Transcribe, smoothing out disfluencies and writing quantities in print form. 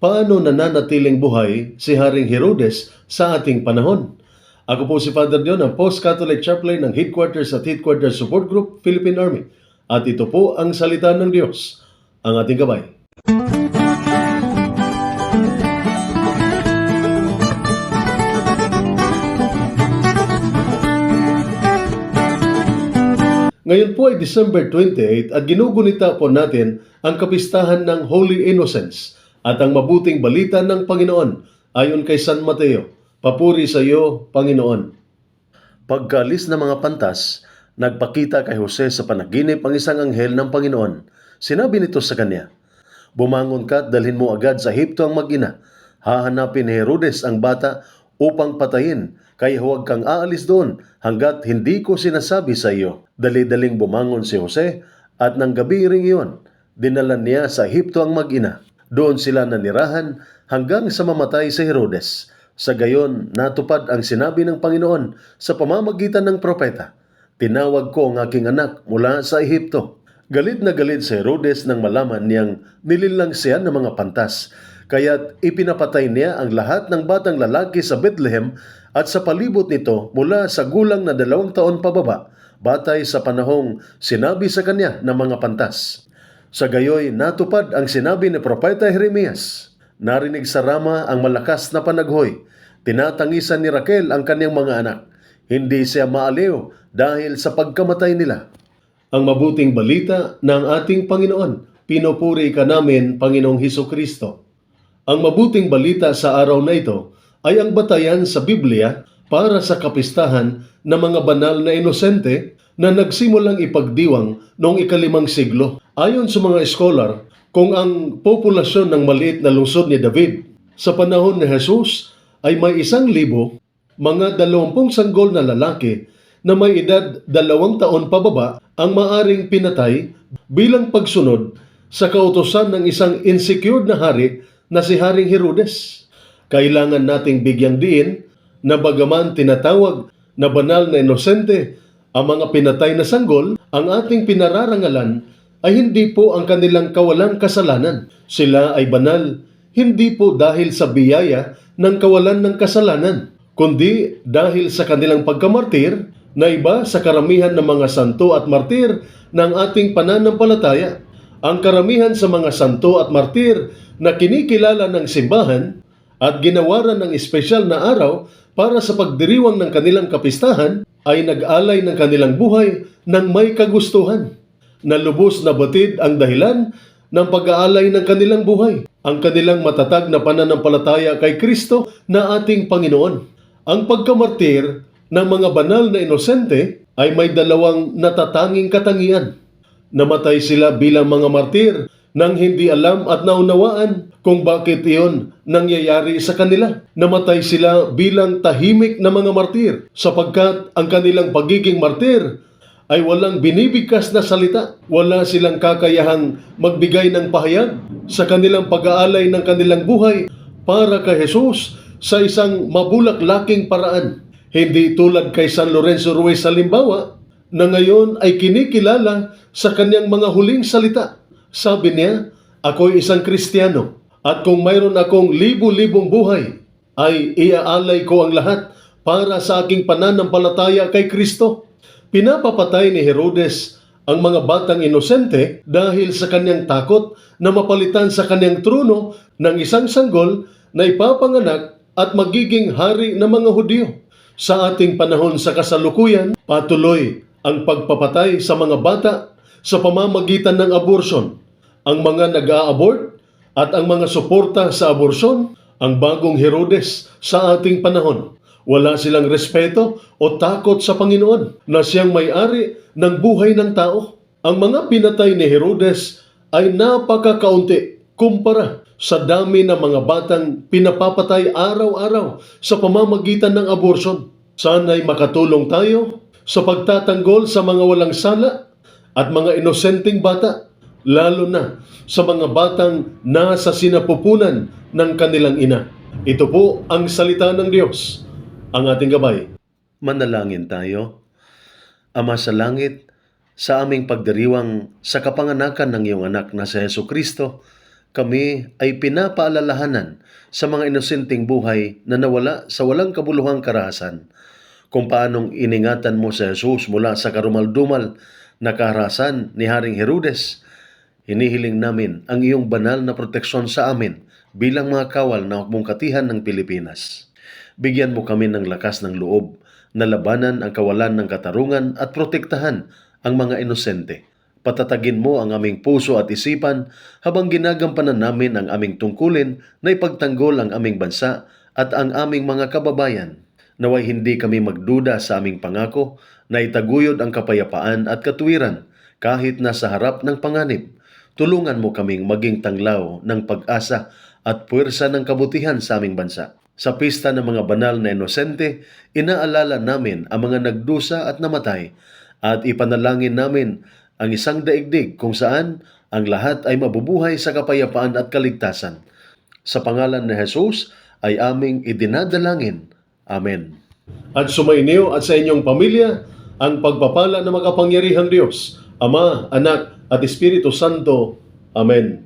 paano nananatiling buhay si Haring Herodes sa ating panahon. Ako po si Father Dion, ang Post-Catholic Chaplain ng Headquarters at Headquarters Support Group, Philippine Army. At ito po ang salita ng Diyos, ang ating gabay. Ngayon po ay December 28 at ginugunita po natin ang kapistahan ng Holy Innocents at ang mabuting balita ng Panginoon ayon kay San Mateo. Papuri sa iyo, Panginoon. Pagkaalis ng mga pantas, nagpakita kay Jose sa panaginip ang isang anghel ng Panginoon. Sinabi nito sa kanya, "Bumangon ka at dalhin mo agad sa Ehipto ang mag-ina. Hahanapin ni Herodes ang bata upang patayin, kaya huwag kang aalis doon hanggat hindi ko sinasabi sa iyo." Dali-daling bumangon si Jose at nang gabi ring iyon, dinala niya sa Ehipto ang mag-ina. Doon sila nanirahan hanggang sa mamatay si Herodes. Sa gayon, natupad ang sinabi ng Panginoon sa pamamagitan ng propeta, "Tinawag ko ang aking anak mula sa Ehipto." Galit na galit si Herodes nang malaman niyang nililang siya ng mga pantas, kaya't ipinapatay niya ang lahat ng batang lalaki sa Bethlehem at sa palibot nito mula sa gulang na 2 taon pababa, batay sa panahong sinabi sa kanya ng mga pantas. Sa gayoy, natupad ang sinabi ni Propeta Jeremias. Narinig sa Rama ang malakas na panaghoy. Tinatangisan ni Raquel ang kanyang mga anak. Hindi siya maaliw dahil sa pagkamatay nila. Ang mabuting balita ng ating Panginoon. Pinupuri ka namin, Panginoong Hesukristo. Ang mabuting balita sa araw na ito ay ang batayan sa Biblia para sa kapistahan ng mga banal na inosente na nagsimulang ipagdiwang noong 5 siglo. Ayon sa mga scholar, kung ang populasyon ng maliit na lungsod ni David sa panahon ni Jesus ay may 1,000, mga 20 sanggol na lalaki na may edad 2 taon pababa ang maaring pinatay bilang pagsunod sa kautusan ng isang insecure na hari na si Haring Herodes. Kailangan nating bigyang diin na bagaman tinatawag na banal na inosente ang mga pinatay na sanggol, ang ating pinararangalan ay hindi po ang kanilang kawalang kasalanan. Sila ay banal, hindi po dahil sa biyaya ng kawalan ng kasalanan, kundi dahil sa kanilang pagkamartir na iba sa karamihan ng mga santo at martir ng ating pananampalataya. Ang karamihan sa mga santo at martir na kinikilala ng simbahan at ginawaran ng espesyal na araw para sa pagdiriwang ng kanilang kapistahan ay nag-alay ng kanilang buhay ng may kagustuhan. Nalubos na batid ang dahilan ng pag-aalay ng kanilang buhay, ang kanilang matatag na pananampalataya kay Kristo na ating Panginoon. Ang pagkamartir ng mga banal na inosente ay may 2 natatanging katangian. Namatay sila bilang mga martir nang hindi alam at naunawaan kung bakit iyon nangyayari sa kanila. Namatay sila bilang tahimik na mga martir sapagkat ang kanilang pagiging martir ay walang binibigkas na salita. Wala silang kakayahang magbigay ng pahayag sa kanilang pag-aalay ng kanilang buhay para kay Jesus sa isang mabulaklaking paraan. Hindi tulad kay San Lorenzo Ruiz halimbawa na ngayon ay kinikilala sa kanyang mga huling salita. Sabi niya, "Ako'y isang Kristiyano at kung mayroon akong libu-libong buhay, ay iaalay ko ang lahat para sa aking pananampalataya kay Kristo." Pinapapatay ni Herodes ang mga batang inosente dahil sa kanyang takot na mapalitan sa kanyang trono ng isang sanggol na ipapanganak at magiging hari ng mga Hudyo. Sa ating panahon sa kasalukuyan, patuloy ang pagpapatay sa mga bata sa pamamagitan ng abortion. Ang mga nag-a-abort at ang mga suporta sa aborson, ang bagong Herodes sa ating panahon. Wala silang respeto o takot sa Panginoon na siyang may-ari ng buhay ng tao. Ang mga pinatay ni Herodes ay napakakaunti kumpara sa dami ng mga batang pinapapatay araw-araw sa pamamagitan ng aborson. Sana'y makatulong tayo sa pagtatanggol sa mga walang sala at mga inosenteng bata, lalo na sa mga batang nasa sinapupunan ng kanilang ina. Ito po ang salita ng Diyos, ang ating gabay. Manalangin tayo. Ama sa langit, sa aming pagdiriwang sa kapanganakan ng iyong anak na si Jesucristo, kami ay pinapaalalahanan sa mga inosenteng buhay na nawala sa walang kabuluhang karahasan. Kung paanong iningatan mo si Jesus mula sa karumaldumal na karahasan ni Haring Herodes, hinihiling namin ang iyong banal na proteksyon sa amin bilang mga kawal na hukbong-katihan ng Pilipinas. Bigyan mo kami ng lakas ng loob na labanan ang kawalan ng katarungan at protektahan ang mga inosente. Patatagin mo ang aming puso at isipan habang ginagampanan namin ang aming tungkulin na ipagtanggol ang aming bansa at ang aming mga kababayan. Naway hindi kami magduda sa aming pangako na itaguyod ang kapayapaan at katuwiran kahit nasa harap ng panganib. Tulungan mo kaming maging tanglaw ng pag-asa at puwersa ng kabutihan sa aming bansa. Sa pista ng mga banal na inosente, inaalala namin ang mga nagdusa at namatay at ipanalangin namin ang isang daigdig kung saan ang lahat ay mabubuhay sa kapayapaan at kaligtasan. Sa pangalan ni Jesus ay aming idinadalangin. Amen. At sumainyo at sa inyong pamilya ang pagpapala ng makapangyarihang Diyos, Ama, Anak, at Espiritu Santo. Amen.